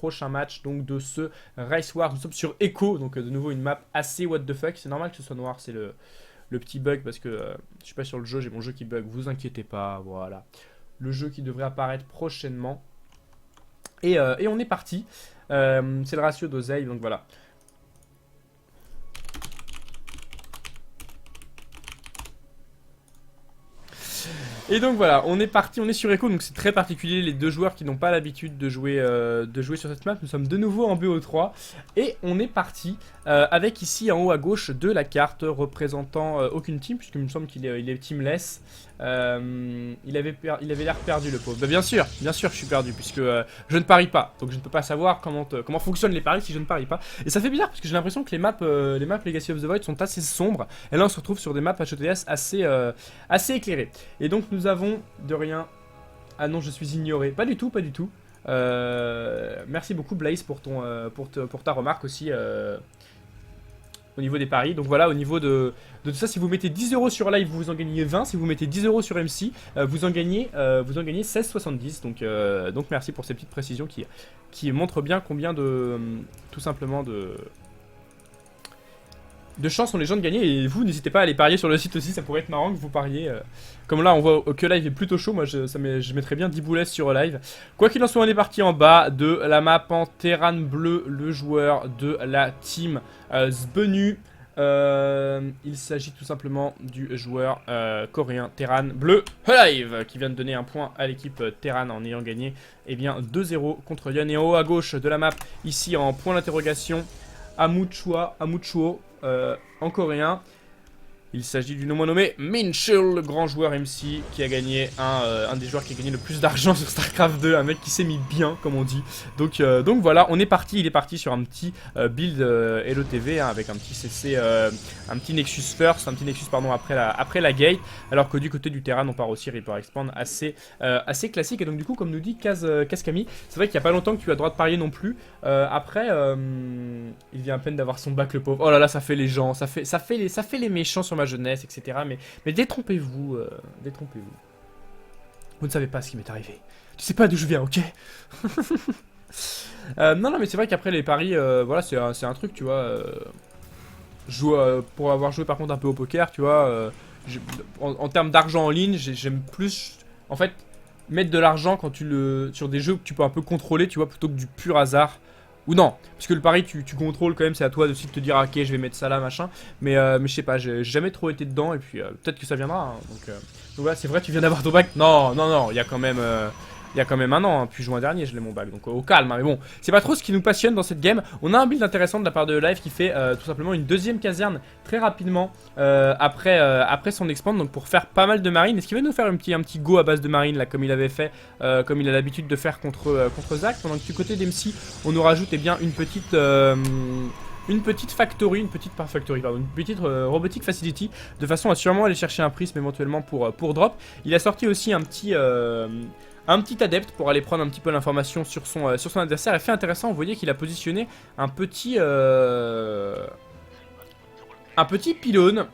prochain match donc de ce Race Wars. Nous sommes sur Echo, donc de nouveau une map assez what the fuck. C'est normal que ce soit noir, c'est le petit bug parce que je suis pas sur le jeu, j'ai mon jeu qui bug, vous inquiétez pas, voilà. Le jeu qui devrait apparaître prochainement. Et on est parti. C'est le ratio d'oseille, donc voilà. Et donc voilà, on est parti, on est sur Echo, donc c'est très particulier, les deux joueurs qui n'ont pas l'habitude de jouer sur cette map. Nous sommes de nouveau en BO3 et on est parti avec ici en haut à gauche de la carte représentant aucune team, puisqu'il me semble qu'il est teamless. Il avait l'air perdu le pauvre. Bah, bien sûr je suis perdu puisque je ne parie pas, donc je ne peux pas savoir comment fonctionnent les paris si je ne parie pas. Et ça fait bizarre parce que j'ai l'impression que les maps Legacy of the Void sont assez sombres et là on se retrouve sur des maps HOTS assez éclairées. Et donc nous avons de rien. Ah non, je suis ignoré. Pas du tout. Merci beaucoup Blaze pour ta remarque aussi au niveau des paris. Donc voilà, au niveau de tout ça, si vous mettez 10€ sur live, vous en gagnez 20. Si vous mettez 10€ sur MC, vous en gagnez 16,70. Donc merci pour ces petites précisions qui montrent bien combien tout simplement de chances ont les gens de gagner. Et vous, n'hésitez pas à aller parier sur le site aussi, ça pourrait être marrant que vous pariez. Comme là, on voit que live est plutôt chaud. Moi, je mettrais bien 10 boulettes sur live. Quoi qu'il en soit, on est parti en bas de la map en Terran bleu, le joueur de la team Zbenu. Il s'agit tout simplement du joueur coréen Terran bleu live qui vient de donner un point à l'équipe Terran en ayant gagné 2-0 contre Yon. Et en haut à gauche de la map, ici en point d'interrogation, Amuchuo en coréen. Il s'agit du nom nommé Minchul, le grand joueur MC qui a gagné un des joueurs qui a gagné le plus d'argent sur StarCraft 2, un mec qui s'est mis bien comme on dit. Donc voilà, on est parti, il est parti sur un petit build LOTV hein, avec un petit CC, un petit Nexus first, un petit Nexus pardon après la gate, alors que du côté du Terran on part aussi Reaper Expand assez classique. Et donc du coup comme nous dit Kazkami, c'est vrai qu'il n'y a pas longtemps que tu as le droit de parier non plus. Après il vient à peine d'avoir son bac le pauvre. Oh là là, ça fait les gens, ça fait les méchants sur ma jeunesse, etc. Mais détrompez-vous, détrompez-vous. Vous ne savez pas ce qui m'est arrivé. Tu sais pas d'où je viens, ok. Non, mais c'est vrai qu'après les paris, voilà, c'est un truc, tu vois. Pour avoir joué par contre un peu au poker, tu vois, en termes d'argent en ligne, j'aime plus, en fait, mettre de l'argent sur des jeux que tu peux un peu contrôler, tu vois, plutôt que du pur hasard. Ou non, parce que le pari tu contrôles quand même, c'est à toi aussi de te dire ok je vais mettre ça là machin. Mais je sais pas, j'ai jamais trop été dedans et puis peut-être que ça viendra hein, donc voilà, c'est vrai tu viens d'avoir ton bac. Non, il y a quand même un an, hein, puis juin dernier je l'ai mon bac, donc au calme hein, mais bon, c'est pas trop ce qui nous passionne dans cette game. On a un build intéressant de la part de Live qui fait tout simplement une deuxième caserne très rapidement après son expand, donc pour faire pas mal de marines. Est-ce qu'il va nous faire un petit go à base de marine là comme il avait fait, comme il a l'habitude de faire contre Zach, pendant que du côté d'MC on nous rajoute une petite factory, une petite robotic facility, de façon à sûrement aller chercher un prisme éventuellement pour drop. Il a sorti aussi un petit adepte pour aller prendre un petit peu l'information sur son adversaire. Et fait intéressant, vous voyez qu'il a positionné un petit pylône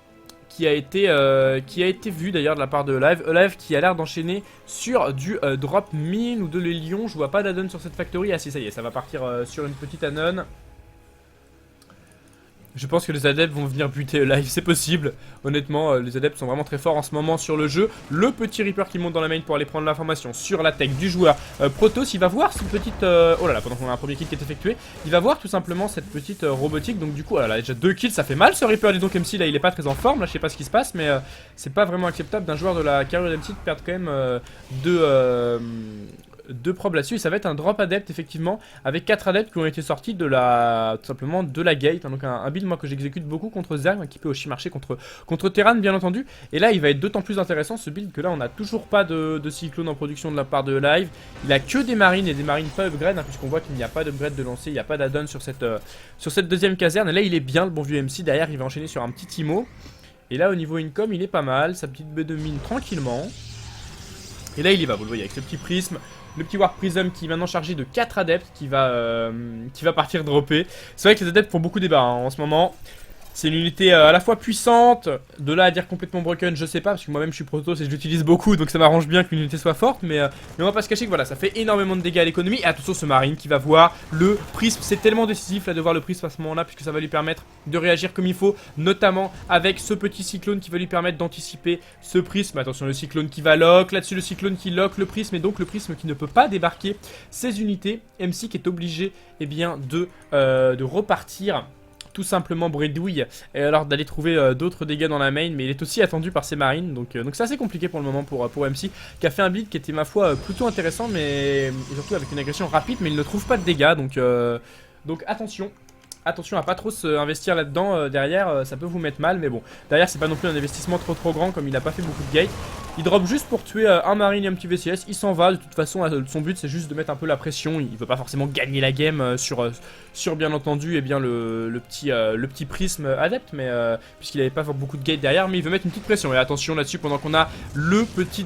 qui a été vu d'ailleurs de la part de Live. Live qui a l'air d'enchaîner sur du drop mine ou de l'hélion. Je vois pas d'addon sur cette factory. Ah si, ça y est, ça va partir sur une petite anon. Je pense que les adeptes vont venir buter Live, c'est possible. Honnêtement, les adeptes sont vraiment très forts en ce moment sur le jeu. Le petit Reaper qui monte dans la main pour aller prendre l'information sur la tech du joueur Protoss. Il va voir cette petite... oh là là, pendant qu'on a un premier kill qui est effectué, il va voir tout simplement cette petite robotique. Donc du coup, oh là là, déjà 2 kills, ça fait mal ce Reaper. Dis donc MC, là il est pas très en forme, là je sais pas ce qui se passe. Mais c'est pas vraiment acceptable d'un joueur de la carrière d'MC de perdre quand même deux probes là-dessus. Et ça va être un drop adepte effectivement, avec 4 adeptes qui ont été sortis tout simplement de la gate, hein. Donc un build moi que j'exécute beaucoup contre Zerg, qui peut aussi marcher contre Terran bien entendu. Et là il va être d'autant plus intéressant ce build que là on n'a toujours pas de cyclone en production de la part de Live. Il a que des marines et des marines pas upgrade, hein, puisqu'on voit qu'il n'y a pas d'upgrade de lancer, il n'y a pas d'addon sur cette deuxième caserne. Et là il est bien le bon vieux MC, derrière il va enchaîner sur un petit Timo. Et là au niveau income il est pas mal, sa petite baie de mine tranquillement. Et là il y va, vous le voyez avec ce petit prisme. Le petit Warp Prism qui est maintenant chargé de 4 adeptes qui va partir dropper. C'est vrai que les adeptes font beaucoup débat hein, en ce moment. C'est une unité à la fois puissante, de là à dire complètement broken, je sais pas, parce que moi-même je suis Protoss et je l'utilise beaucoup, donc ça m'arrange bien que l'unité soit forte, mais on va pas se cacher que voilà, ça fait énormément de dégâts à l'économie. Et attention ce marine qui va voir le prisme, c'est tellement décisif là de voir le prisme à ce moment-là, puisque ça va lui permettre de réagir comme il faut, notamment avec ce petit cyclone qui va lui permettre d'anticiper ce prisme. Attention le cyclone qui va lock, là-dessus le cyclone qui lock le prisme, et donc le prisme qui ne peut pas débarquer ses unités. MC qui est obligé de repartir tout simplement bredouille, et alors d'aller trouver d'autres dégâts dans la main, mais il est aussi attendu par ses marines, donc c'est assez compliqué pour le moment pour MC, qui a fait un build qui était ma foi plutôt intéressant, mais et surtout avec une agression rapide, mais il ne trouve pas de dégâts, donc attention. Attention à pas trop investir là-dedans, derrière ça peut vous mettre mal, mais bon, derrière c'est pas non plus un investissement trop grand comme il a pas fait beaucoup de gates. Il drop juste pour tuer un marine et un petit VCS, il s'en va, de toute façon son but c'est juste de mettre un peu la pression, il veut pas forcément gagner la game sur bien entendu et bien le petit prisme adepte, mais puisqu'il avait pas beaucoup de gates derrière, mais il veut mettre une petite pression. Et attention là-dessus pendant qu'on a le petit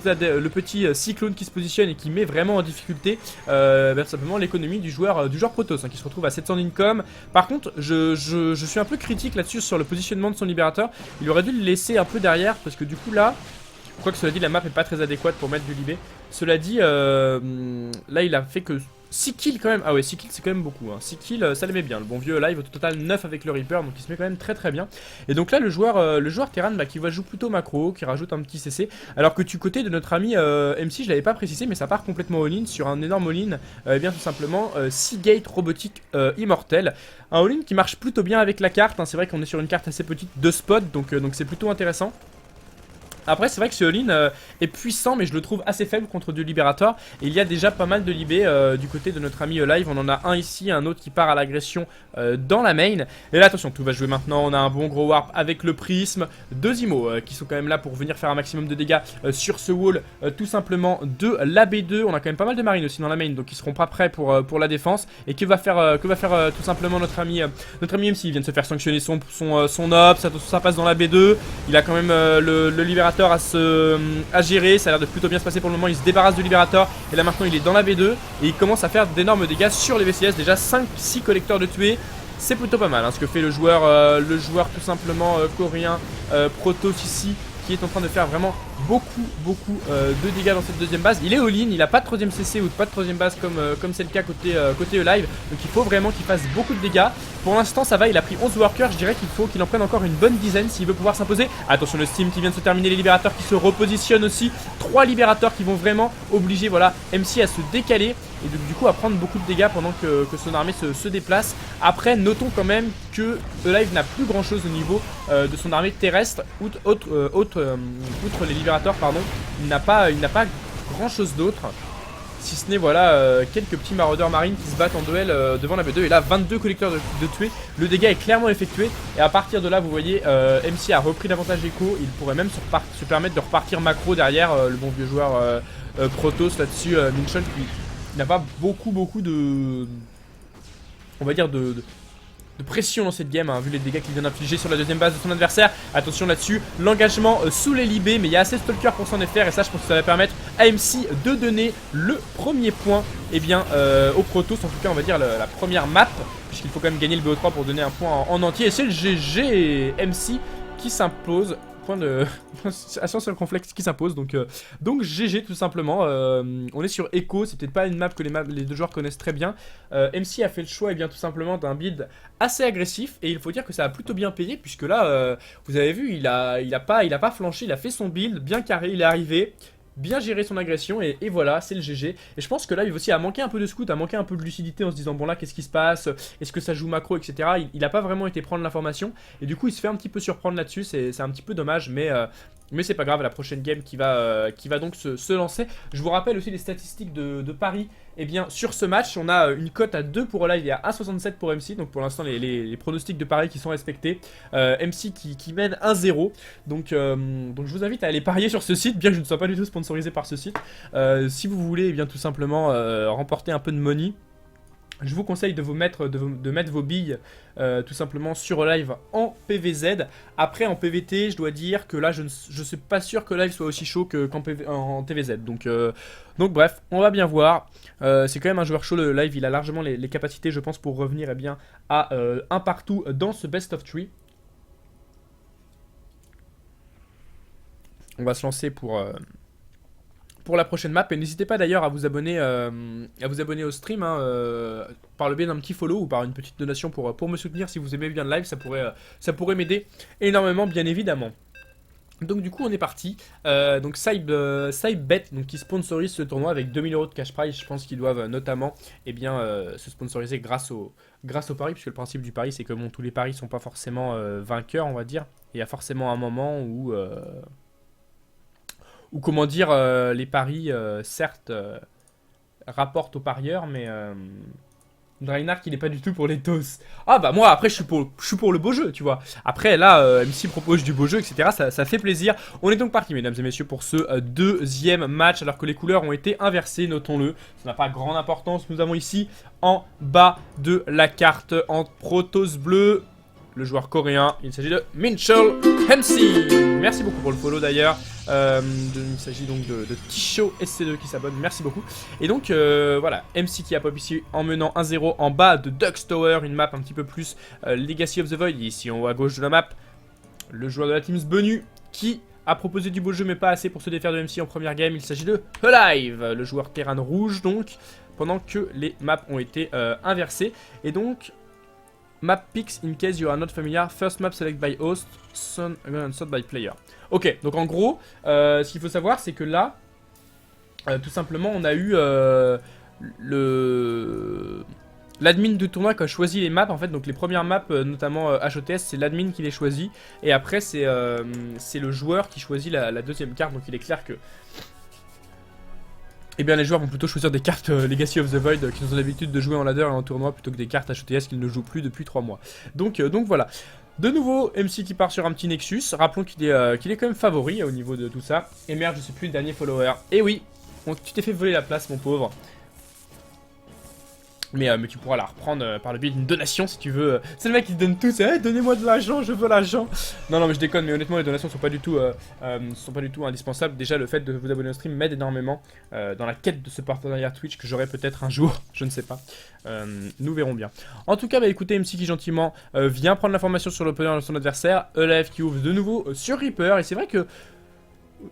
cyclone qui se positionne et qui met vraiment en difficulté tout simplement l'économie du joueur Protoss, hein, qui se retrouve à 700 d'income. Par contre je suis un peu critique là-dessus sur le positionnement de son libérateur, il aurait dû le laisser un peu derrière parce que du coup là, quoi que cela dit, la map est pas très adéquate pour mettre du libé. Cela dit, là il a fait que 6 kills quand même. Ah ouais, 6 kills c'est quand même beaucoup, hein. 6 kills ça le met bien. Le bon vieux live au total 9 avec le Reaper, donc il se met quand même très bien. Et donc là le joueur Terran qui va jouer plutôt macro, qui rajoute un petit CC. Alors que du côté de notre ami MC, je l'avais pas précisé, mais ça part complètement all-in sur un énorme all-in. Et bien tout simplement 6 gates robotiques immortels. Un all-in qui marche plutôt bien avec la carte, hein. C'est vrai qu'on est sur une carte assez petite de spot, donc c'est plutôt intéressant. Après c'est vrai que ce all-in est puissant, mais je le trouve assez faible contre du Liberator. Et il y a déjà pas mal de libés du côté de notre ami live. On en a un ici, un autre qui part à l'agression dans la main. Et là attention, tout va jouer maintenant. On a un bon gros warp avec le prisme. Deux IMO qui sont quand même là pour venir faire un maximum de dégâts sur ce wall tout simplement de la B2. On a quand même pas mal de marines aussi dans la main, donc ils seront pas prêts pour la défense. Et que va faire tout simplement notre ami MC? Il vient de se faire sanctionner son op, ça passe dans la B2. Il a quand même le Liberator à gérer, ça a l'air de plutôt bien se passer pour le moment. Il se débarrasse du Liberator et là maintenant il est dans la B2 et il commence à faire d'énormes dégâts sur les VCS. Déjà 5-6 collecteurs de tués, c'est plutôt pas mal, hein, ce que fait le joueur tout simplement coréen Protoss ici, qui est en train de faire vraiment beaucoup de dégâts dans cette deuxième base. Il est all-in, il a pas de troisième CC ou pas de troisième base comme c'est le cas côté live, donc il faut vraiment qu'il fasse beaucoup de dégâts. Pour l'instant ça va, il a pris 11 workers, je dirais qu'il faut qu'il en prenne encore une bonne dizaine s'il veut pouvoir s'imposer. Attention le steam qui vient de se terminer, les libérateurs qui se repositionnent aussi, 3 libérateurs qui vont vraiment obliger MC à se décaler et du coup à prendre beaucoup de dégâts pendant que son armée se déplace. Après notons quand même que Live n'a plus grand chose au niveau de son armée terrestre, outre les libérateurs, pardon. Il n'a pas grand chose d'autre, si ce n'est quelques petits maraudeurs marines qui se battent en duel devant la B2. Et là 22 collecteurs de tués, le dégât est clairement effectué. Et à partir de là vous voyez MC a repris l'avantage écho. Il pourrait même se permettre de repartir macro derrière le bon vieux joueur Protoss là-dessus, Minchon, qui n'a pas beaucoup de, on va dire, de pression dans cette game, hein, vu les dégâts qu'il vient d'infliger sur la deuxième base de son adversaire. Attention là-dessus, l'engagement sous les libés, mais il y a assez de stalkers pour s'en faire, et ça je pense que ça va permettre à MC de donner le premier point au Protoss, en tout cas on va dire la première map, puisqu'il faut quand même gagner le BO3 pour donner un point en entier, et c'est le GG MC qui s'impose. Point de assurance sur le complexe qui s'impose, donc GG tout simplement. On est sur Echo, c'est peut-être pas une map que les deux joueurs connaissent très bien. MC a fait le choix tout simplement d'un build assez agressif, et il faut dire que ça a plutôt bien payé, puisque là vous avez vu, il a pas flanché, il a fait son build bien carré, il est arrivé, bien gérer son agression, et voilà, c'est le GG. Et je pense que là il aussi a manqué un peu de scout, a manqué un peu de lucidité en se disant bon là qu'est-ce qui se passe, est-ce que ça joue macro, etc. Il a pas vraiment été prendre l'information, et du coup il se fait un petit peu surprendre là-dessus, c'est un petit peu dommage, mais c'est pas grave. La prochaine game qui va donc se lancer. Je vous rappelle aussi les statistiques de Paris. Et bien sur ce match on a une cote à 2 pour Live et à 1,67 pour MC. Donc pour l'instant les pronostics de Paris qui sont respectés. MC qui mène 1-0. Donc je vous invite à aller parier sur ce site, bien que je ne sois pas du tout sponsorisé par ce site. Si vous voulez tout simplement remporter un peu de money, je vous conseille de mettre vos billes tout simplement sur Live en PVZ. Après en PVT je dois dire que là je suis pas sûr que Live soit aussi chaud qu'en TVZ. Donc bref, on va bien voir. C'est quand même un joueur chaud le Live, il a largement les capacités je pense pour revenir à un partout dans ce best of 3. on va se lancer pour la prochaine map. Et n'hésitez pas d'ailleurs à vous abonner au stream hein, par le biais d'un petit follow ou par une petite donation pour me soutenir si vous aimez bien le live. Ça pourrait m'aider énormément, bien évidemment. Donc du coup on est parti, donc Sybet donc qui sponsorise ce tournoi avec 2000 € de cash prize. Je pense qu'ils doivent notamment se sponsoriser grâce au pari, puisque le principe du pari c'est que bon, tous les paris sont pas forcément vainqueurs on va dire. Il y a forcément un moment où comment dire, les paris certes rapportent aux parieurs, mais Draenark il est pas du tout pour les doses. Ah bah moi après je suis pour le beau jeu tu vois. Après là MC propose du beau jeu etc, ça fait plaisir. On est donc parti mesdames et messieurs pour ce deuxième match alors que les couleurs ont été inversées, notons-le. Ça n'a pas grande importance. Nous avons ici en bas de la carte en Protoss bleu le joueur coréen, il s'agit de Minchul MC. Merci beaucoup pour le follow d'ailleurs. Il s'agit donc de Tisho SC2 qui s'abonne, merci beaucoup. Et donc voilà, MC qui a pop ici en menant 1-0 en bas de Ducks Tower, une map un petit peu plus Legacy of the Void. Ici en haut à gauche de la map, le joueur de la team Sbenu qui a proposé du beau jeu mais pas assez pour se défaire de MC en première game. Il s'agit de Alive, le joueur Terran rouge donc, pendant que les maps ont été inversées. Et donc map picks in case you are not familiar. First map select by host, son by player. Ok, donc en gros, ce qu'il faut savoir, c'est que là, tout simplement, on a eu l'admin du tournoi qui a choisi les maps. En fait, donc les premières maps, notamment HOTS, c'est l'admin qui les choisit. Et après, c'est le joueur qui choisit la deuxième carte. Donc il est clair que eh bien les joueurs vont plutôt choisir des cartes Legacy of the Void qu'ils ont l'habitude de jouer en ladder et en tournoi plutôt que des cartes HOTS qu'ils ne jouent plus depuis 3 mois. Donc voilà. De nouveau, MC qui part sur un petit Nexus. Rappelons qu'il est quand même favori au niveau de tout ça. Et merde, je sais plus le dernier follower. Et oui, tu t'es fait voler la place mon pauvre. Mais tu pourras la reprendre par le biais d'une donation si tu veux. C'est le mec qui te donne tout, c'est hey, donnez-moi de l'argent, je veux l'argent. Non mais je déconne, mais honnêtement les donations sont pas du tout indispensables. Déjà le fait de vous abonner au stream m'aide énormément dans la quête de ce partenariat Twitch que j'aurai peut-être un jour, je ne sais pas. Nous verrons bien. En tout cas bah écoutez, MC qui gentiment vient prendre l'information sur l'opener de son adversaire. Alive qui ouvre de nouveau sur Reaper. Et c'est vrai que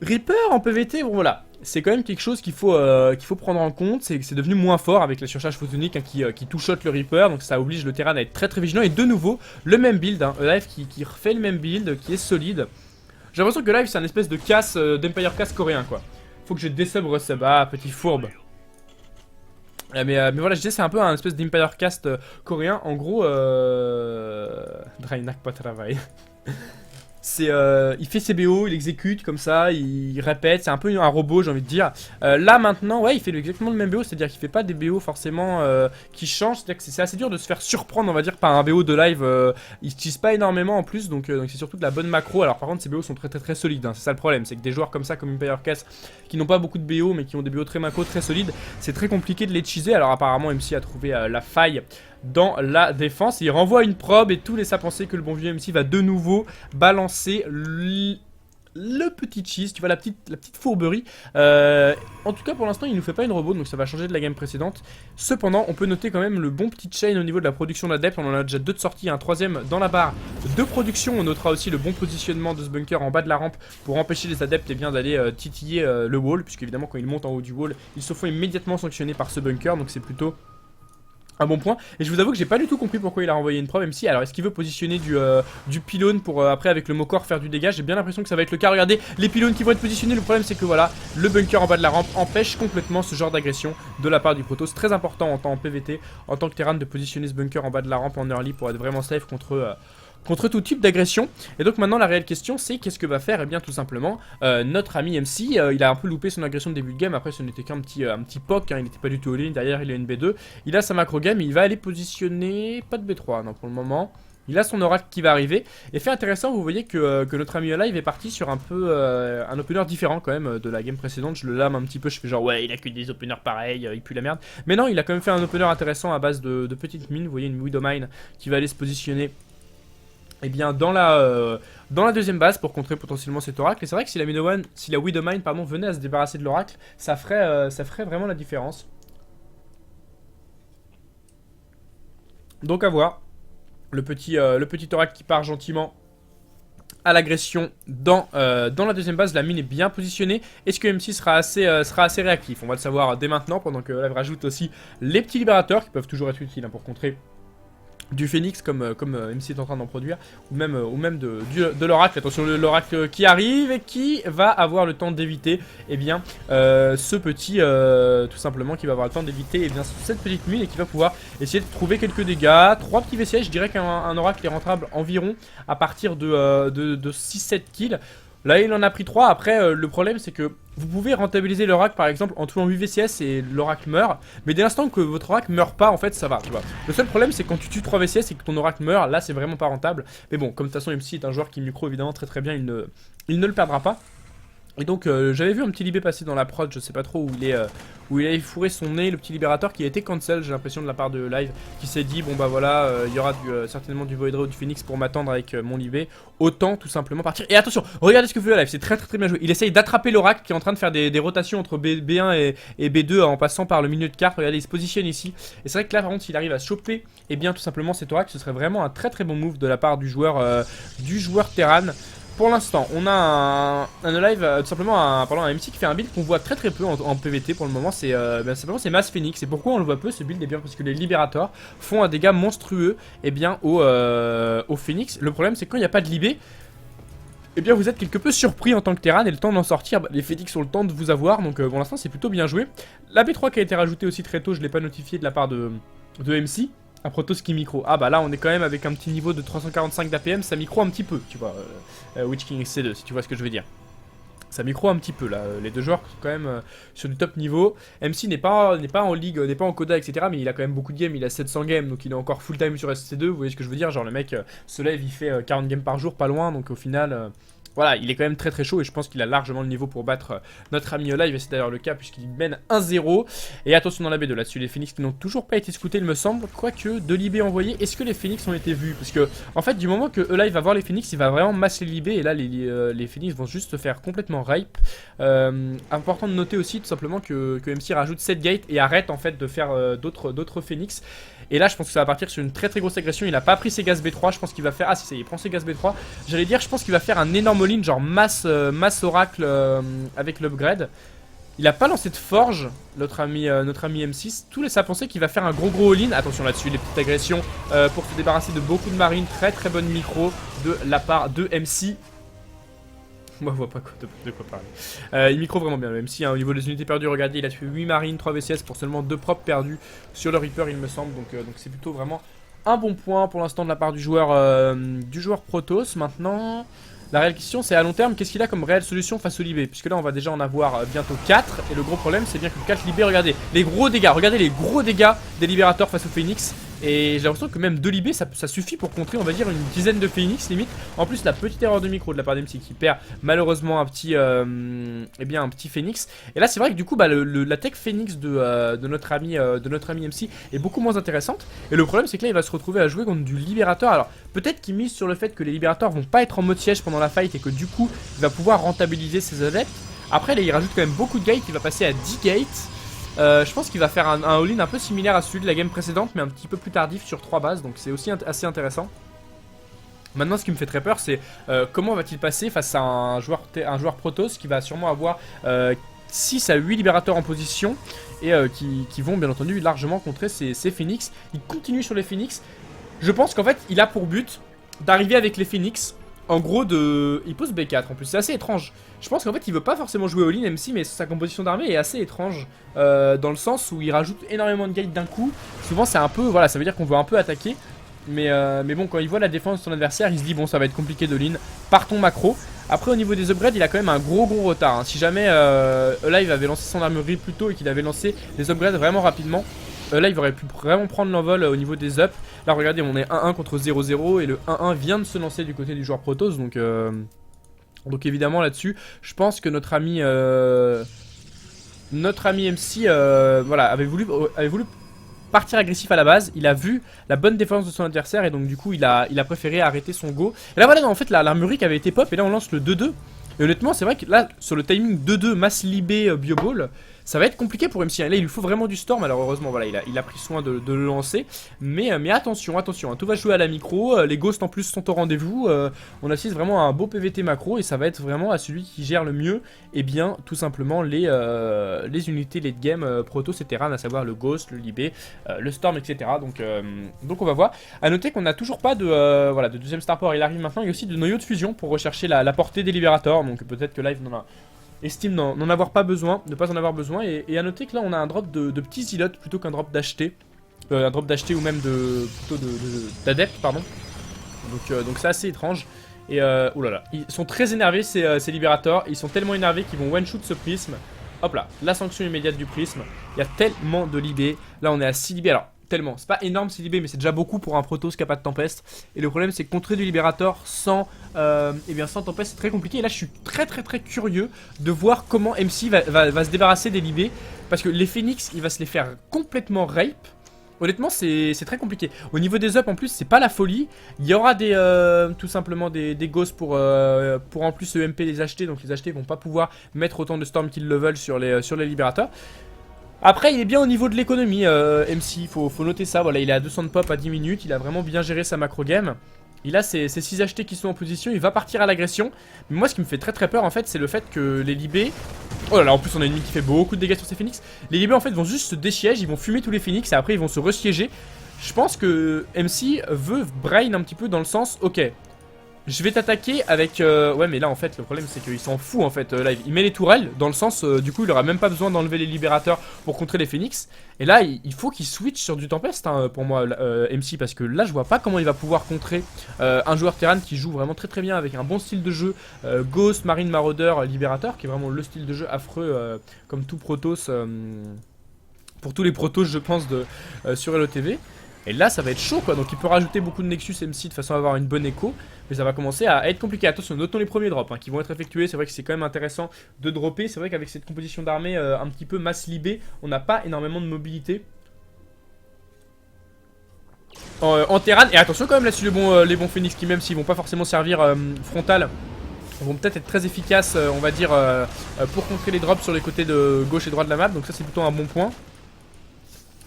Reaper en PVT, bon voilà, c'est quand même quelque chose qu'il faut prendre en compte. C'est devenu moins fort avec la surcharge photonique hein, qui two-shot le Reaper. Donc ça oblige le terrain à être très très vigilant. Et de nouveau, le même build, hein, Alive qui refait le même build, qui est solide. J'ai l'impression que Alive c'est un espèce de casse, d'Empire Casse coréen quoi. Faut que je désub resub, ah petit fourbe. Mais voilà, je disais c'est un peu un espèce d'Empire Cast coréen. En gros, Draenark pas travail. Il fait ses BO, il exécute comme ça, il répète, c'est un peu un robot j'ai envie de dire. Là maintenant, ouais, il fait exactement le même BO, c'est-à-dire qu'il fait pas des BO forcément qui changent, c'est-à-dire que c'est assez dur de se faire surprendre, on va dire, par un BO de live. Il utilise pas énormément en plus, donc c'est surtout de la bonne macro. Alors par contre, ces BO sont très très très solides, hein. C'est ça le problème, c'est que des joueurs comme ça, comme Empire Cass, qui n'ont pas beaucoup de BO mais qui ont des BO très macro, très solides, c'est très compliqué de les cheeser. Alors apparemment, MC a trouvé la faille dans la défense. Il renvoie une probe et tout laisse à penser que le bon vieux MC va de nouveau balancer le petit cheese, tu vois, la petite fourberie. En tout cas, pour l'instant, il nous fait pas une robot, donc ça va changer de la game précédente. Cependant, on peut noter quand même le bon petit chain au niveau de la production d'adeptes. On en a déjà 2 de sortie, un troisième dans la barre de production. On notera aussi le bon positionnement de ce bunker en bas de la rampe pour empêcher les adeptes eh bien d'aller titiller le wall, puisque évidemment quand ils montent en haut du wall, ils se font immédiatement sanctionner par ce bunker, donc c'est plutôt un bon point. Et je vous avoue que j'ai pas du tout compris pourquoi il a renvoyé une probe MC. Alors est-ce qu'il veut positionner du pylône pour après avec le Mokor faire du dégât? J'ai bien l'impression que ça va être le cas. Regardez les pylônes qui vont être positionnés. Le problème c'est que voilà, le bunker en bas de la rampe empêche complètement ce genre d'agression de la part du Protoss. C'est très important en PVT, en tant que Terran, de positionner ce bunker en bas de la rampe en early pour être vraiment safe contre tout type d'agression. Et donc maintenant la réelle question c'est qu'est-ce que va faire? Et bien tout simplement notre ami MC, il a un peu loupé son agression de début de game. Après ce n'était qu'un petit poke, hein, il n'était pas du tout all-in. Derrière il a une B2, il a sa macro game, il va aller positionner, pas de B3 non pour le moment. Il a son oracle qui va arriver. Et fait intéressant, vous voyez que notre ami Alive est parti sur un peu un opener différent quand même de la game précédente. Je le lame un petit peu, je fais genre ouais il a que des openers pareils, il pue la merde. Mais non, il a quand même fait un opener intéressant à base de petites mines. Vous voyez une Widowmine qui va aller se positionner eh bien dans la deuxième base pour contrer potentiellement cet oracle. Et c'est vrai que si la Widowmine pardon, venait à se débarrasser de l'oracle, ça ferait vraiment la différence. Donc à voir. Le petit oracle qui part gentiment à l'agression dans la deuxième base. La mine est bien positionnée. Est-ce que MC sera assez réactif? On va le savoir dès maintenant, pendant que Live rajoute aussi les petits libérateurs qui peuvent toujours être utiles, hein, pour contrer du Phoenix comme MC est en train d'en produire, ou même de l'oracle. Attention, l'oracle qui arrive et qui va avoir le temps d'éviter ce petit, tout simplement, qui va avoir le temps d'éviter cette petite mine et qui va pouvoir essayer de trouver quelques dégâts. 3 petits VCS, je dirais qu'un oracle est rentable environ à partir de 6-7 kills. Là il en a pris 3, après le problème c'est que vous pouvez rentabiliser l'oracle par exemple en tuant 8 VCS et l'oracle meurt. Mais dès l'instant que votre oracle meurt pas en fait ça va, tu vois. Le seul problème c'est quand tu tues 3 VCS et que ton oracle meurt, là c'est vraiment pas rentable. Mais bon, comme de toute façon MC est un joueur qui micro évidemment très bien, il ne le perdra pas. Et donc j'avais vu un petit libé passer dans la prod, je sais pas trop où il a fourré son nez, le petit libérateur qui a été cancel, j'ai l'impression, de la part de Live, qui s'est dit bon bah voilà, il y aura certainement du Void Ray ou du Phoenix pour m'attendre avec mon libé, autant tout simplement partir. Et attention, regardez ce que fait Live, c'est très bien joué, il essaye d'attraper l'oracle qui est en train de faire des rotations entre B1 et B2 en passant par le milieu de carte. Regardez, il se positionne ici, et c'est vrai que là par contre s'il arrive à choper tout simplement cet oracle, ce serait vraiment un très bon move de la part du joueur Terran. Pour l'instant, on a un live, tout simplement un MC qui fait un build qu'on voit très peu en PVT pour le moment. C'est simplement c'est Mass Phoenix. Et pourquoi on le voit peu ce build? Parce que les libérateurs font un dégât monstrueux au Phoenix. Le problème c'est que quand il n'y a pas de libé, vous êtes quelque peu surpris en tant que Terran et le temps d'en sortir, les Phoenix ont le temps de vous avoir. Donc pour l'instant c'est plutôt bien joué. La B3 qui a été rajoutée aussi très tôt, je ne l'ai pas notifié de la part de MC. Un Protoss qui micro. Ah bah là on est quand même avec un petit niveau de 345 d'APM, ça micro un petit peu, tu vois. Witch King XC2 si tu vois ce que je veux dire. Ça micro un petit peu là, les deux joueurs sont quand même sur du top niveau. MC n'est pas en ligue, n'est pas en coda etc. Mais il a quand même beaucoup de games, il a 700 games, donc il est encore full time sur SC2, vous voyez ce que je veux dire. Genre le mec se lève, il fait 40 games par jour, pas loin, donc au final... voilà, il est quand même très chaud et je pense qu'il a largement le niveau pour battre notre ami Live, et c'est d'ailleurs le cas puisqu'il mène 1-0. Et attention dans la B2 là-dessus, les Phoenix qui n'ont toujours pas été scoutés il me semble, quoique de libé envoyé. Est-ce que les Phoenix ont été vus? Parce que en fait du moment que Live va voir les Phoenix, il va vraiment masser les libés et là les Phoenix vont juste se faire complètement rape. Important de noter aussi tout simplement que MC rajoute 7 gates et arrête en fait de faire d'autres Phoenix. Et là je pense que ça va partir sur une très grosse agression. Il a pas pris ses gaz B3, je pense qu'il va faire... Ah si ça y est, il prend ses gaz B3. J'allais dire, je pense qu'il va faire un énorme all-in, genre masse oracle avec l'upgrade. Il a pas lancé de forge, notre ami M6. Tout laisse à penser qu'il va faire un gros all-in. Attention là-dessus, les petites agressions pour se débarrasser de beaucoup de marines. Très bonne micro de la part de MC. Moi je vois pas de quoi parler. Il micro vraiment bien le MC, hein, au niveau des unités perdues. Regardez, il a tué 8 marines, 3 VCS pour seulement 2 propres perdus sur le Reaper il me semble. Donc c'est plutôt vraiment un bon point pour l'instant de la part du joueur Protoss. Maintenant, la réelle question c'est à long terme, qu'est-ce qu'il a comme réelle solution face au Libé? Puisque là on va déjà en avoir bientôt 4. Et le gros problème c'est bien que 4 Libé, regardez les gros dégâts des libérateurs face au Phoenix. Et j'ai l'impression que même 2 libés ça suffit pour contrer, on va dire, une dizaine de Phoenix limite. En plus la petite erreur de micro de la part d'MC qui perd malheureusement un petit Phoenix. Et là c'est vrai que du coup la tech Phoenix de notre ami MC est beaucoup moins intéressante. Et le problème c'est que là il va se retrouver à jouer contre du libérateur. Alors peut-être qu'il mise sur le fait que les libérateurs vont pas être en mode siège pendant la fight et que du coup il va pouvoir rentabiliser ses adeptes. Après là il rajoute quand même beaucoup de gates, il va passer à 10 gates. Je pense qu'il va faire un all-in un peu similaire à celui de la game précédente, mais un petit peu plus tardif sur 3 bases, donc c'est aussi assez intéressant. Maintenant ce qui me fait très peur c'est comment va-t-il passer face à un joueur Protoss qui va sûrement avoir 6 à 8 libérateurs en position et qui vont bien entendu largement contrer ces Phoenix. Il continue sur les Phoenix. Je pense qu'en fait il a pour but d'arriver avec les Phoenix. En gros il pose B4 en plus, c'est assez étrange. Je pense qu'en fait il veut pas forcément jouer all-in MC, mais sa composition d'armée est assez étrange dans le sens où il rajoute énormément de gates d'un coup. Souvent c'est un peu, voilà, ça veut dire qu'on veut un peu attaquer. Mais bon, quand il voit la défense de son adversaire, il se dit bon ça va être compliqué de all-in, partons macro. Après au niveau des upgrades il a quand même un gros retard, hein. Si jamais Live avait lancé son armurerie plus tôt et qu'il avait lancé les upgrades vraiment rapidement, là il aurait pu vraiment prendre l'envol au niveau des ups. Là regardez, on est 1-1 contre 0-0 et le 1-1 vient de se lancer du côté du joueur Protoss. Donc évidemment là-dessus je pense que notre ami MC voilà, avait voulu partir agressif à la base. Il a vu la bonne défense de son adversaire et donc du coup il a préféré arrêter son go. Et là voilà, non, en fait l'armurerie qui avait été pop et là on lance le 2-2. Et honnêtement c'est vrai que là sur le timing 2-2 masse libé bioball, Ça va être compliqué pour MC. Là, il lui faut vraiment du Storm. Alors, heureusement, voilà, il a pris soin de le lancer. Mais attention, attention. Hein, tout va jouer à la micro. Les Ghosts en plus sont au rendez-vous. On assiste vraiment à un beau PVT macro. Et ça va être vraiment à celui qui gère le mieux. Et bien, tout simplement, les unités late game Protoss et Terran, à savoir le Ghost, le Libé, le Storm, etc. Donc, on va voir. A noter qu'on n'a toujours pas de deuxième Starport. Il arrive maintenant. Il y a aussi de noyaux de fusion pour rechercher la portée des Libérators. Donc, peut-être que Live estime n'en avoir pas besoin, ne pas en avoir besoin. Et à noter que là on a un drop de petits zilotes plutôt qu'un drop d'acheter. Un drop d'acheter ou même d'adepte, pardon. Donc c'est assez étrange. Et oulala, ils sont très énervés ces Libérators. Ils sont tellement énervés qu'ils vont one shoot ce prisme. Hop là, la sanction immédiate du prisme. Il y a tellement de libés. Là on est à 6 libés. Alors tellement, c'est pas énorme 6 libés, mais c'est déjà beaucoup pour un Protoss qui a pas de tempeste. Et le problème c'est que contrer du Libérator sans tempeste c'est très compliqué. Et là je suis très curieux de voir comment MC va se débarrasser des libés. Parce que les Phoenix il va se les faire complètement rape. Honnêtement c'est très compliqué. Au niveau des up en plus c'est pas la folie. Il y aura tout simplement des ghosts pour en plus EMP les acheter. Donc les acheter vont pas pouvoir mettre autant de storm qu'ils le veulent sur les Libérators. Après il est bien au niveau de l'économie MC, faut noter ça, voilà il est à 200 de pop à 10 minutes, il a vraiment bien géré sa macro game. Il a ses 6 achetés qui sont en position, il va partir à l'agression. Mais moi ce qui me fait très peur en fait c'est le fait que les libés... Oh là là en plus on a une ennemi qui fait beaucoup de dégâts sur ses phoenix. Les libés en fait vont juste se désièger, ils vont fumer tous les phoenix et après ils vont se resiéger. Je pense que MC veut brain un petit peu dans le sens, ok... Je vais t'attaquer avec... Ouais mais là en fait le problème c'est qu'il s'en fout en fait Live. Il met les tourelles dans le sens du coup il aura même pas besoin d'enlever les libérateurs pour contrer les phoenix. Et là il faut qu'il switch sur du tempest hein, pour moi MC. Parce que là je vois pas comment il va pouvoir contrer un joueur Terran qui joue vraiment très bien avec un bon style de jeu. Ghost, Marine, Marauder, Libérateur qui est vraiment le style de jeu affreux comme tout Protoss. Pour tous les Protoss je pense sur LOTV. Et là ça va être chaud quoi, donc il peut rajouter beaucoup de Nexus MC de façon à avoir une bonne écho. Mais ça va commencer à être compliqué. Attention, notons les premiers drops hein, qui vont être effectués. C'est vrai que c'est quand même intéressant de dropper. C'est vrai qu'avec cette composition d'armée un petit peu masse libé, on n'a pas énormément de mobilité en Terran. Et attention quand même là-dessus les bons Phoenix qui même s'ils vont pas forcément servir frontal, vont peut-être être très efficaces on va dire pour contrer les drops sur les côtés de gauche et droite de la map. Donc ça c'est plutôt un bon point.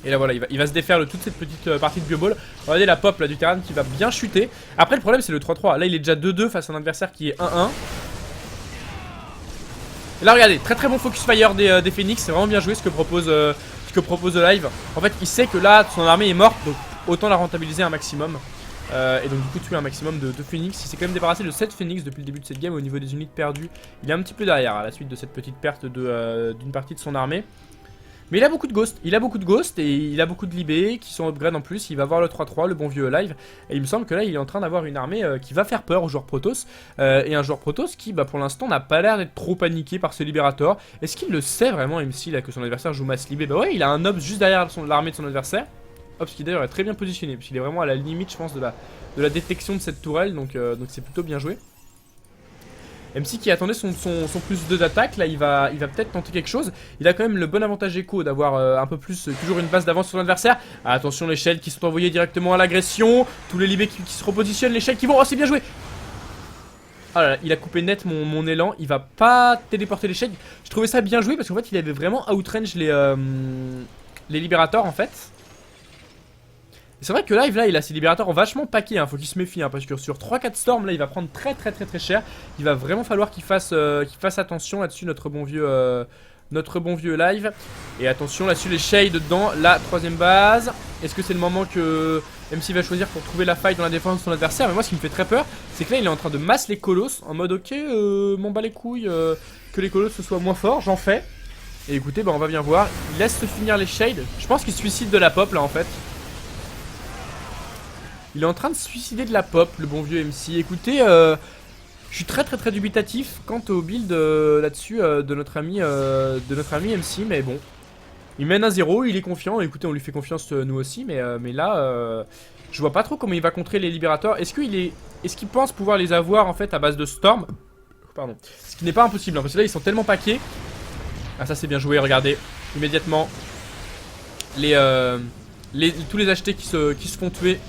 Et là voilà, il va se défaire de toute cette petite partie de bioball. Regardez la pop là du Terran qui va bien chuter. Après le problème c'est le 3-3. Là il est déjà 2-2 face à un adversaire qui est 1-1. Et là regardez, très bon focus fire des Phoenix. C'est vraiment bien joué ce que propose le Live. En fait il sait que là son armée est morte. Donc autant la rentabiliser un maximum. Et donc du coup tuer un maximum de Phoenix. Il s'est quand même débarrassé de 7 Phoenix depuis le début de cette game. Au niveau des unités perdues, il est un petit peu derrière à la suite de cette petite perte d'une partie de son armée. Mais il a beaucoup de ghosts, et il a beaucoup de libés qui sont upgrade en plus. Il va voir le 3-3, le bon vieux Live. Et il me semble que là il est en train d'avoir une armée qui va faire peur aux joueurs Protoss. Et un joueur Protoss qui pour l'instant n'a pas l'air d'être trop paniqué par ce Libérator. Est-ce qu'il le sait vraiment MC là que son adversaire joue masse libé? Bah ouais, il a un Obs juste derrière l'armée de son adversaire. Obs qui d'ailleurs est très bien positionné, puisqu'il est vraiment à la limite je pense de la détection de cette tourelle. Donc c'est plutôt bien joué. MC qui attendait son plus 2 d'attaque, là il va peut-être tenter quelque chose. Il a quand même le bon avantage écho d'avoir un peu plus, toujours une base d'avance sur l'adversaire. Attention les shells qui sont envoyés directement à l'agression. Tous les libés qui se repositionnent, les shells qui vont... Oh c'est bien joué. Oh là là, il a coupé net mon élan, il va pas téléporter les shells. Je trouvais ça bien joué parce qu'en fait il avait vraiment outrange les libérateurs en fait. C'est vrai que Live là il a ses libérateurs vachement paquets hein, faut qu'il se méfie hein, parce que sur 3-4 storms là il va prendre très cher. Il va vraiment falloir qu'il fasse attention là-dessus notre bon vieux Live. Et attention là-dessus les shades dans la 3ème base. Est-ce que c'est le moment que MC va choisir pour trouver la faille dans la défense de son adversaire? Mais moi ce qui me fait très peur c'est que là il est en train de masse les colosses en mode ok m'en bats les couilles que les colosses soient moins forts, j'en fais. Et écoutez on va bien voir, il laisse se finir les shades. Je pense qu'il se suicide de la pop là en fait. Il est en train de se suicider de la pop, le bon vieux MC. Écoutez, je suis très dubitatif quant au build là-dessus de notre ami MC, mais bon. Il mène à 0, il est confiant. Écoutez, on lui fait confiance nous aussi, mais là, je vois pas trop comment il va contrer les libérateurs. Est-ce qu'il pense pouvoir les avoir en fait à base de Storm? Pardon. Ce qui n'est pas impossible, hein, parce que là ils sont tellement paquets. Ah ça c'est bien joué, regardez. Immédiatement, tous les achetés qui se font tuer.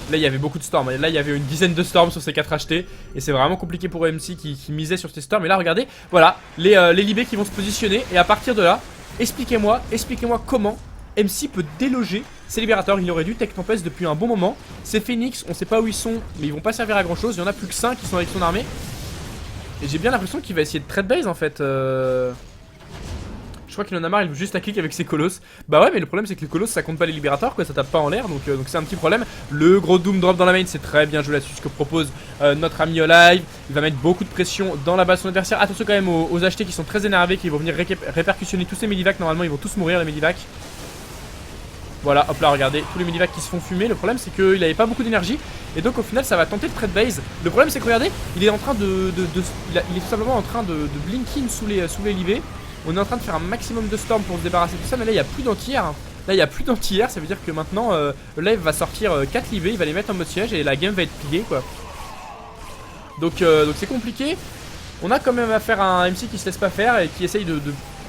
Là il y avait beaucoup de storms, là il y avait une dizaine de storms sur ces 4 achetés. Et c'est vraiment compliqué pour MC qui misait sur ces storms. Et là regardez, voilà, les libés qui vont se positionner. Et à partir de là, Expliquez-moi comment MC peut déloger ces libérateurs. Il aurait dû Tech Tempest depuis un bon moment. Ces Phoenix, on sait pas où ils sont, mais ils vont pas servir à grand chose. Il y en a plus que 5 qui sont avec son armée. Et j'ai bien l'impression qu'il va essayer de trade base en fait. Je crois qu'il en a marre, il veut juste à clic avec ses colosses. Bah ouais, mais le problème c'est que les colosses ça compte pas les libérateurs quoi, ça tape pas en l'air, donc c'est un petit problème. Le gros Doom drop dans la main, c'est très bien joué là-dessus ce que propose notre ami Olive. Il va mettre beaucoup de pression dans la base de son adversaire. Attention quand même aux achetés qui sont très énervés, qui vont venir répercussionner tous ces medivacs. Normalement ils vont tous mourir les medivacs. Voilà, hop là, regardez, tous les medivacs qui se font fumer. Le problème c'est qu'il avait pas beaucoup d'énergie. Et donc au final ça va tenter de trade base. Le problème c'est que regardez, il est en train il est tout simplement en train de blink in sous les livets. On est en train de faire un maximum de storm pour se débarrasser de tout ça. Mais là il n'y a plus d'anti-air. Là il n'y a plus d'anti-air. Ça veut dire que maintenant Live va sortir 4 livets. Il va les mettre en mode siège et la game va être pliée quoi. Donc c'est compliqué. On a quand même affaire à un MC qui se laisse pas faire et qui essaye de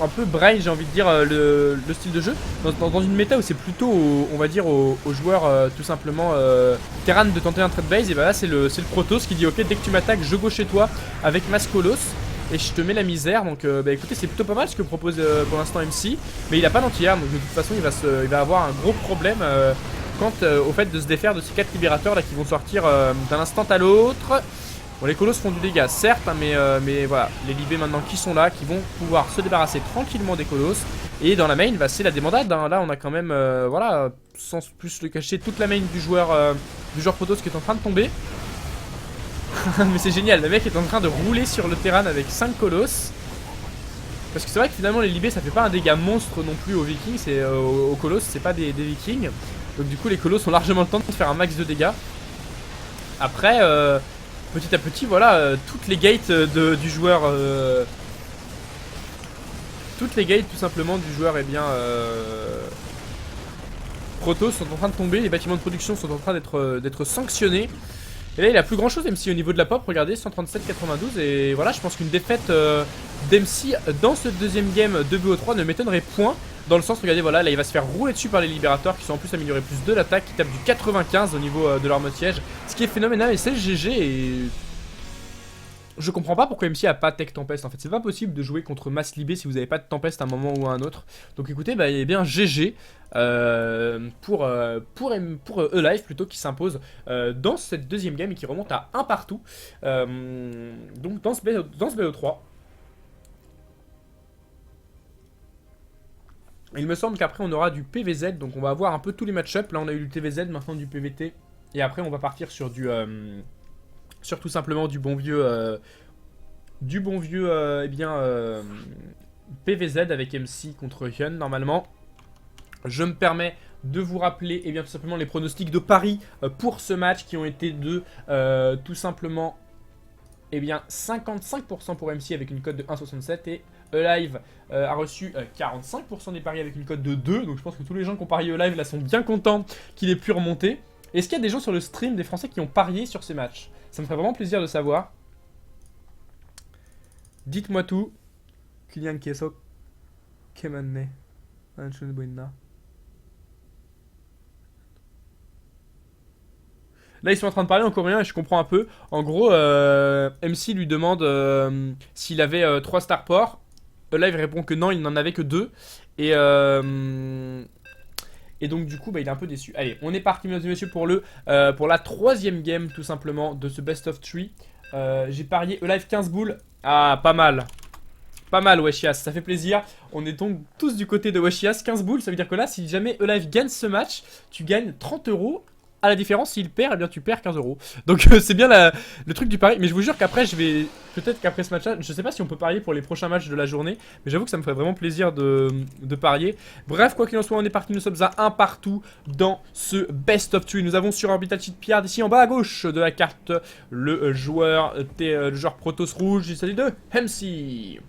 un peu brain, j'ai envie de dire, le style de jeu. Dans une méta où c'est plutôt, on va dire, aux joueurs tout simplement Terran de tenter un trade base. Et bah là c'est le Protoss qui dit ok, dès que tu m'attaques, je go chez toi avec Mascolos. Et je te mets la misère, donc bah écoutez c'est plutôt pas mal ce que propose pour l'instant MC. Mais il a pas d'anti-air, donc de toute façon il va avoir un gros problème quant au fait de se défaire de ces 4 libérateurs là qui vont sortir d'un instant à l'autre. Bon les colosses font du dégât certes hein, mais voilà, les libés maintenant qui sont là, qui vont pouvoir se débarrasser tranquillement des colosses. Et dans la main bah, c'est la débandade hein. Là on a quand même voilà, sans plus le cacher, toute la main du joueur Protoss qui est en train de tomber. Mais c'est génial, le mec est en train de rouler sur le terrain avec 5 colosses. Parce que c'est vrai que finalement les libés ça fait pas un dégât monstre non plus aux vikings, c'est aux colosses, c'est pas des vikings. Donc du coup les colosses ont largement le temps de faire un max de dégâts. Après petit à petit voilà, toutes les gates du joueur toutes les gates tout simplement du joueur Protoss sont en train de tomber, les bâtiments de production sont en train d'être sanctionnés. Et là il a plus grand chose MC au niveau de la pop, regardez 137,92 et voilà je pense qu'une défaite d'MC dans ce deuxième game 2BO3 ne m'étonnerait point. Dans le sens, regardez voilà, là il va se faire rouler dessus par les libérateurs qui sont en plus améliorés plus de l'attaque, qui tapent du 95 au niveau de leur mode siège. Ce qui est phénoménal et c'est le GG et... Je comprends pas pourquoi MC a pas Tech Tempest en fait, c'est pas possible de jouer contre Mass Libé si vous avez pas de Tempest à un moment ou à un autre. Donc écoutez, bah il est bien GG pour E-Live plutôt qui s'impose dans cette deuxième game et qui remonte à 1 partout. Donc dans ce BO3. Il me semble qu'après on aura du PVZ, donc on va avoir un peu tous les match-up. Là on a eu du TVZ, maintenant du PVT. Et après on va partir sur du... sur tout simplement du bon vieux PVZ avec MC contre Hyun normalement. Je me permets de vous rappeler tout simplement les pronostics de Paris pour ce match qui ont été de tout simplement 55% pour MC avec une cote de 1,67 et E-Live a reçu 45% des paris avec une cote de 2. Donc je pense que tous les gens qui ont parié E-Live là sont bien contents qu'il ait pu remonter. Est-ce qu'il y a des gens sur le stream, des Français qui ont parié sur ces matchs? Ça me ferait vraiment plaisir de savoir. Dites-moi tout. Kylian Keso. Kemanne. Là ils sont en train de parler en coréen et je comprends un peu. En gros MC lui demande s'il avait 3 starports. Live répond que non, il n'en avait que 2. Et donc du coup bah, il est un peu déçu. Allez, on est parti mesdames et messieurs pour la troisième game tout simplement de ce best of 3. J'ai parié E-Live 15 boules. Ah pas mal. Pas mal Weshias, ça fait plaisir. On est donc tous du côté de Weshias. 15 boules, ça veut dire que là si jamais E-Live gagne ce match, tu gagnes 30 €. À la différence, s'il perd, eh bien tu perds 15 €. Donc c'est bien le truc du pari. Mais je vous jure qu'après, peut-être qu'après ce match-là, je sais pas si on peut parier pour les prochains matchs de la journée. Mais j'avoue que ça me ferait vraiment plaisir de parier. Bref, quoi qu'il en soit, on est parti. Nous sommes à 1 partout dans ce best of 3. Nous avons sur Orbital Cheatpiard, ici en bas à gauche de la carte, le joueur Protoss rouge. Il s'agit de MC.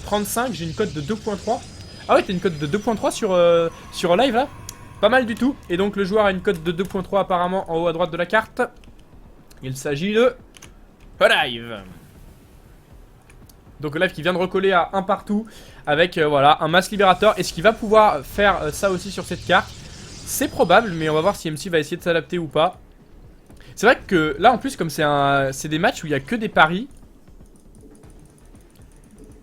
35, j'ai une cote de 2.3. Ah ouais, t'as une cote de 2.3 sur live là. Pas mal du tout. Et donc le joueur a une cote de 2.3 apparemment en haut à droite de la carte. Il s'agit de Live. Donc Live qui vient de recoller à 1 partout avec voilà un mass libérateur. Est-ce qu'il va pouvoir faire ça aussi sur cette carte? C'est probable, mais on va voir si MC va essayer de s'adapter ou pas. C'est vrai que là en plus comme c'est des matchs où il n'y a que des paris,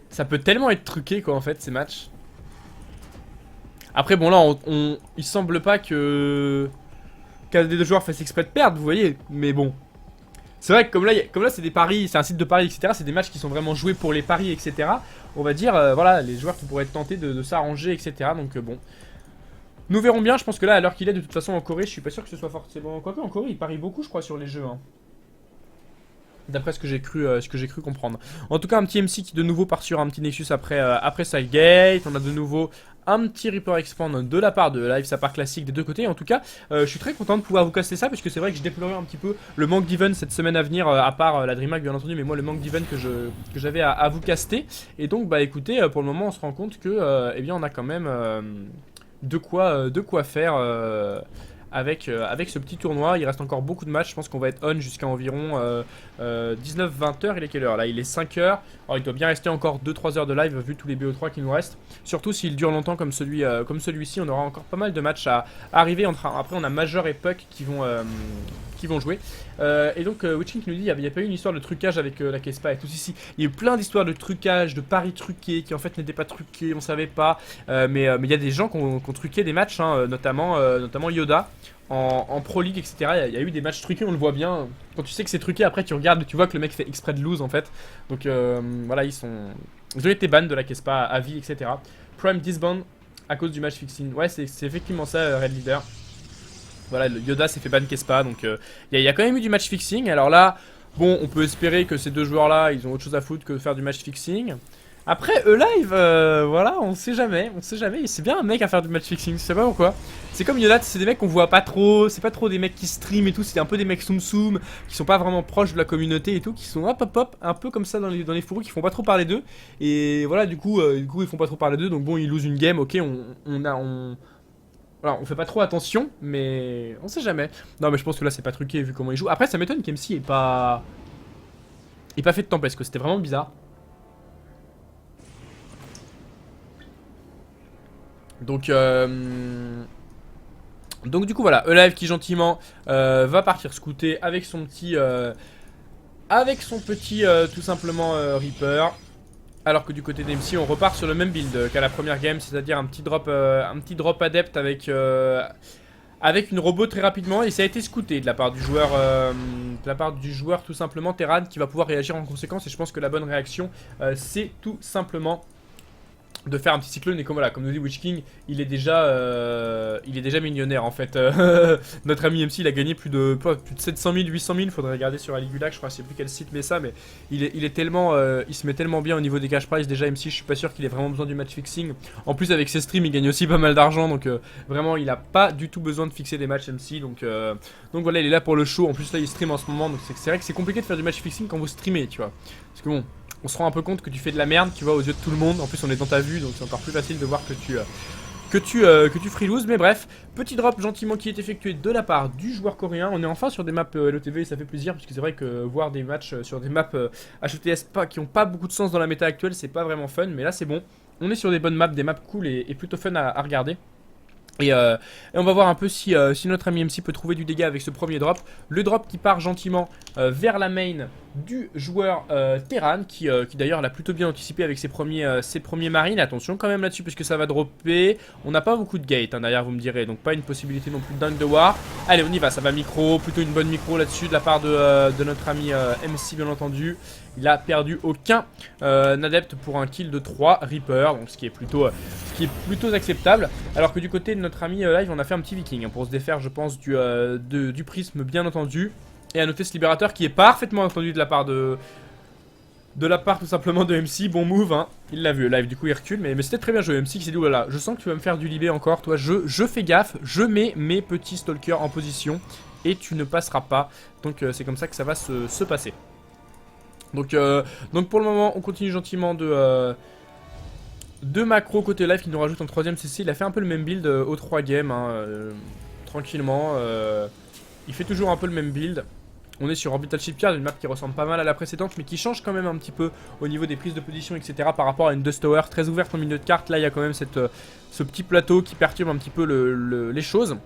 ça peut tellement être truqué quoi en fait ces matchs. Après bon là il semble pas qu'un des deux joueurs fasse exprès de perdre, vous voyez. Mais bon. C'est vrai que comme là c'est des paris, c'est un site de paris, etc. C'est des matchs qui sont vraiment joués pour les paris, etc. On va dire, voilà, les joueurs qui pourraient être tentés de s'arranger, etc. Donc bon. Nous verrons bien, je pense que là, à l'heure qu'il est, de toute façon en Corée, je suis pas sûr que ce soit forcément... Quoique en Corée, ils parient beaucoup, je crois, sur les jeux. Hein. D'après ce que j'ai cru comprendre. En tout cas, un petit MC qui de nouveau part sur un petit Nexus après Sidegate. On a de nouveau un petit Reaper Expand de la part de Live, ça part classique des deux côtés. En tout cas, je suis très content de pouvoir vous caster ça, parce que c'est vrai que je déplorais un petit peu le manque d'event cette semaine à venir, à part la DreamHack bien entendu, mais moi le manque d'event que j'avais à vous caster. Et donc, bah écoutez, pour le moment, on se rend compte que, eh bien, on a quand même de quoi faire avec ce petit tournoi. Il reste encore beaucoup de matchs. Je pense qu'on va être on jusqu'à environ 19-20 heures. Il est quelle heure là? Il est 5 heures. Alors il doit bien rester encore 2-3 heures de live vu tous les BO3 qui nous restent. Surtout s'il dure longtemps comme celui-ci, on aura encore pas mal de matchs à arriver. Après on a Major et Puck qui vont jouer. Et donc Witching qui nous dit il n'y a pas eu une histoire de trucage avec la Kespa et tout ici. Il y a eu plein d'histoires de trucage, de paris truqués qui en fait n'étaient pas truqués, on savait pas. Mais il y a des gens qui ont truqué des matchs, hein, notamment Yoda. En Pro League, etc. Il y a eu des matchs truqués, on le voit bien. Quand tu sais que c'est truqué, après tu regardes, tu vois que le mec fait exprès de lose en fait. Donc voilà, ils ont été ban de la Kespa à vie, etc. Prime disband à cause du match fixing. Ouais, c'est effectivement ça, Red Leader. Voilà, le Yoda s'est fait ban Kespa, donc il y a quand même eu du match fixing. Alors là, bon, on peut espérer que ces deux joueurs-là, ils ont autre chose à foutre que de faire du match fixing. Après, E-Live, voilà, on sait jamais. C'est bien un mec à faire du match fixing, je sais pas pourquoi. C'est comme Yoda, c'est des mecs qu'on voit pas trop, c'est pas trop des mecs qui stream et tout, c'est un peu des mecs soum qui sont pas vraiment proches de la communauté et tout, qui sont hop, un peu comme ça dans les fourreaux, qui font pas trop parler d'eux. Et voilà, du coup, ils font pas trop parler d'eux, donc bon, ils lose une game, ok, voilà, on fait pas trop attention, mais on sait jamais. Non, mais je pense que là, c'est pas truqué vu comment ils jouent. Après, ça m'étonne qu'MC ait pas fait de temps parce que c'était vraiment bizarre. Donc du coup voilà, E-Live qui gentiment va partir scouter avec son petit tout simplement Reaper. Alors que du côté d'MC on repart sur le même build qu'à la première game, c'est-à-dire un petit drop adepte avec une robot très rapidement, et ça a été scouté de la part du joueur tout simplement Terran, qui va pouvoir réagir en conséquence. Et je pense que la bonne réaction c'est tout simplement de faire un petit cyclone. Et comme voilà, comme nous dit Witch King, il est déjà millionnaire en fait. Notre ami MC il a gagné plus de 700 000, 800 000. Faudrait regarder sur Aligulac, je crois, je sais plus quel site met ça, mais il est tellement, il se met tellement bien au niveau des cash prize. Déjà MC, je suis pas sûr qu'il ait vraiment besoin du match fixing. En plus avec ses streams, il gagne aussi pas mal d'argent, donc vraiment il a pas du tout besoin de fixer des matchs MC. Donc voilà, il est là pour le show. En plus là il stream en ce moment, donc c'est vrai que c'est compliqué de faire du match fixing quand vous streamez, tu vois. Parce que bon, on se rend un peu compte que tu fais de la merde, tu vois, aux yeux de tout le monde. En plus, on est dans ta vue, donc c'est encore plus facile de voir que tu freelose. Mais bref, petit drop gentiment qui est effectué de la part du joueur coréen. On est enfin sur des maps LOTV et ça fait plaisir, parce que c'est vrai que voir des matchs sur des maps HETS qui ont pas beaucoup de sens dans la méta actuelle, c'est pas vraiment fun. Mais là, c'est bon. On est sur des bonnes maps, des maps cool et plutôt fun à regarder. Et on va voir un peu si notre ami MC peut trouver du dégât avec ce premier drop. Le drop qui part gentiment vers la main du joueur Terran, qui d'ailleurs l'a plutôt bien anticipé avec ses premiers marines. Attention quand même là-dessus, puisque ça va dropper. On n'a pas beaucoup de gate hein, derrière, vous me direz, donc pas une possibilité non plus de dunk de war. Allez, on y va, ça va micro, plutôt une bonne micro là-dessus de la part de notre ami MC bien entendu. Il a perdu aucun adepte pour un kill de 3 Reaper, donc ce qui est plutôt acceptable. Alors que du côté de notre ami Live, on a fait un petit viking hein, pour se défaire, je pense, du prisme bien entendu. Et à noter ce libérateur qui est parfaitement entendu de la part tout simplement de MC. Bon move hein. Il l'a vu Live, du coup il recule, mais c'était très bien joué. MC qui s'est dit oulala, je sens que tu vas me faire du libé encore, toi je fais gaffe, je mets mes petits stalkers en position et tu ne passeras pas. Donc c'est comme ça que ça va se passer. Donc pour le moment on continue gentiment de macro côté Live qui nous rajoute un troisième CC. Il a fait un peu le même build aux 3 games hein, tranquillement. Il fait toujours un peu le même build. On est sur Orbital Shipyard, une map qui ressemble pas mal à la précédente, mais qui change quand même un petit peu au niveau des prises de position, etc. par rapport à une Dust Tower très ouverte en milieu de carte. Là, il y a quand même ce petit plateau qui perturbe un petit peu les choses.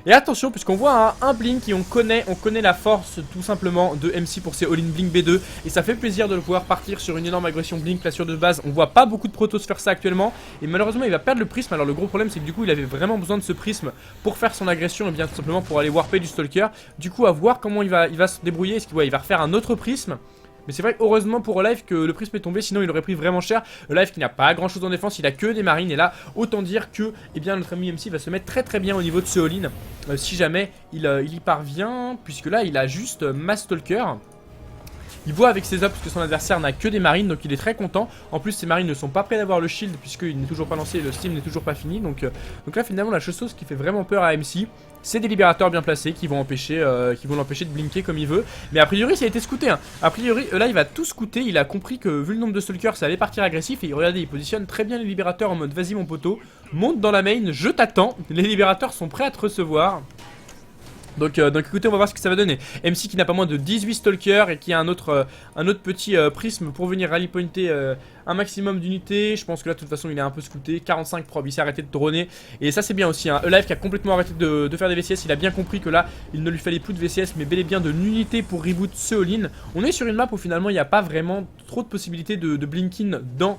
Et attention, puisqu'on voit un Blink et on connaît la force tout simplement de MC pour ses all-in Blink B2. Et ça fait plaisir de le voir partir sur une énorme agression Blink là sur de base. On voit pas beaucoup de protos faire ça actuellement. Et malheureusement il va perdre le prisme. Alors le gros problème c'est que du coup il avait vraiment besoin de ce prisme pour faire son agression. Et bien tout simplement pour aller warper du Stalker. Du coup à voir comment il va se débrouiller. Est-ce qu'il va refaire un autre prisme? Mais c'est vrai que heureusement pour Live que le prisme est tombé, sinon il aurait pris vraiment cher. Live qui n'a pas grand chose en défense, il a que des marines. Et là, autant dire que eh bien, notre ami MC va se mettre très bien au niveau de ce all-in. Si jamais il y parvient, puisque là il a juste Mass Stalker. Il voit avec ses ups que son adversaire n'a que des marines, donc il est très content. En plus, ses marines ne sont pas prêts d'avoir le shield puisqu'il n'est toujours pas lancé et le steam n'est toujours pas fini. Donc là, finalement, la chose qui fait vraiment peur à MC, c'est des libérateurs bien placés qui vont l'empêcher de blinker comme il veut. Mais a priori, ça a été scouté. Hein. A priori, là, il va tout scouter. Il a compris que vu le nombre de stalkers, ça allait partir agressif. Et regardez, il positionne très bien les libérateurs en mode vas-y, mon poteau, monte dans la main, je t'attends. Les libérateurs sont prêts à te recevoir. Donc écoutez, on va voir ce que ça va donner. MC qui n'a pas moins de 18 stalkers et qui a un autre petit prisme pour venir rally pointer un maximum d'unités. Je pense que là de toute façon il est un peu scouté. 45 prob, il s'est arrêté de droner. Et ça c'est bien aussi, hein. Live qui a complètement arrêté de faire des VCS. Il a bien compris que là il ne lui fallait plus de VCS mais bel et bien de l'unité pour reboot ce all-in. On est sur une map où finalement il n'y a pas vraiment trop de possibilités de blink-in dans...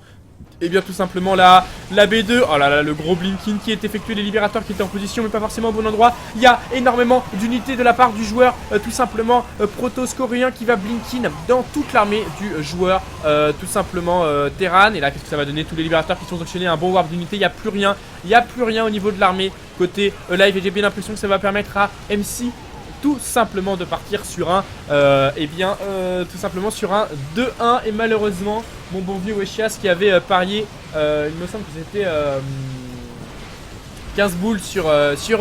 Et bien tout simplement la B2, oh là là, le gros blinking qui est effectué, les libérateurs qui étaient en position mais pas forcément au bon endroit. Il y a énormément d'unités de la part du joueur, tout simplement Protoss coréen qui va blinking dans toute l'armée du joueur, tout simplement Terran. Et là qu'est-ce que ça va donner? Tous les libérateurs qui sont sanctionnés, un bon warp d'unité, il n'y a plus rien au niveau de l'armée côté Live. Et j'ai bien l'impression que ça va permettre à MC tout simplement de partir sur un tout simplement sur un 2-1. Et malheureusement mon bon vieux Weshias qui avait parié, il me semble que c'était 15 boules sur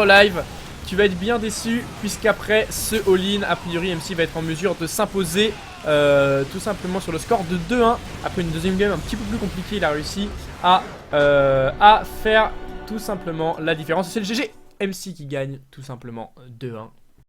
Live, tu vas être bien déçu puisqu'après ce all-in, a priori MC va être en mesure de s'imposer tout simplement sur le score de 2-1. Après une deuxième game un petit peu plus compliquée, il a réussi à faire tout simplement la différence. C'est le GG MC qui gagne tout simplement 2-1.